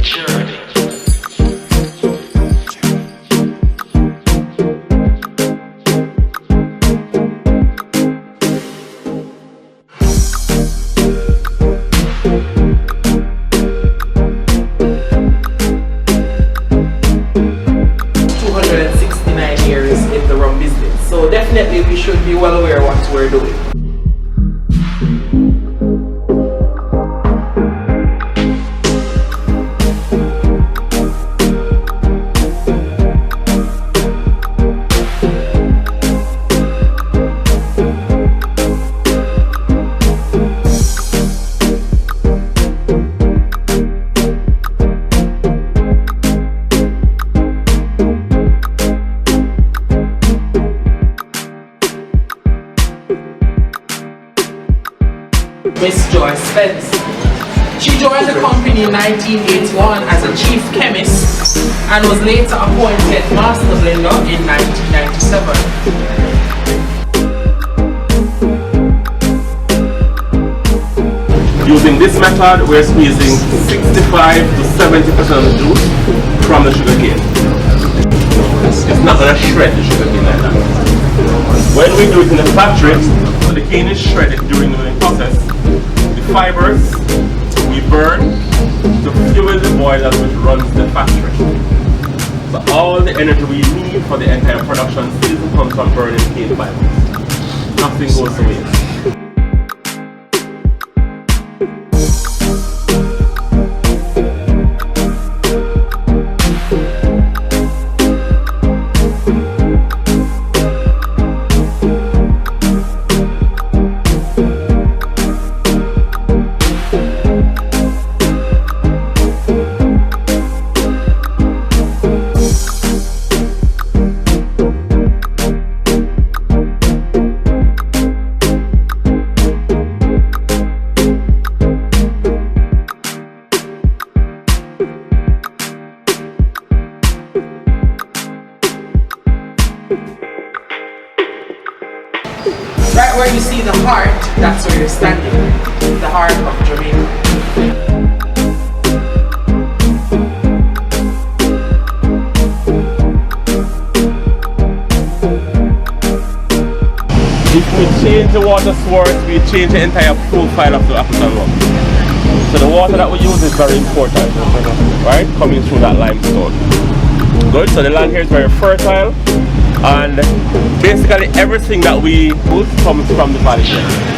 journey. In the rum business, so definitely we should be well aware of what we're doing. Miss Joy Spence. She joined the company in 1981 as a chief chemist and was later appointed master blender in 1997. Using this method, we're squeezing 65 to 70% of the juice from the sugar cane. It's not going to shred the sugar cane like that. When we do it in the factory, so the cane is shredded during the process. The fibers we burn to fuel the boilers which runs the factory. So all the energy we need for the entire production still comes from burning cane fibers. Nothing goes to waste. Right where you see the heart, that's where you're standing. The heart of Jamaica. If we change the water source, we change the entire profile of the Appleton rum. So the water that we use is very important, right? Coming through that limestone. Good, so the land here is very fertile, and basically everything that we use comes from the valley here.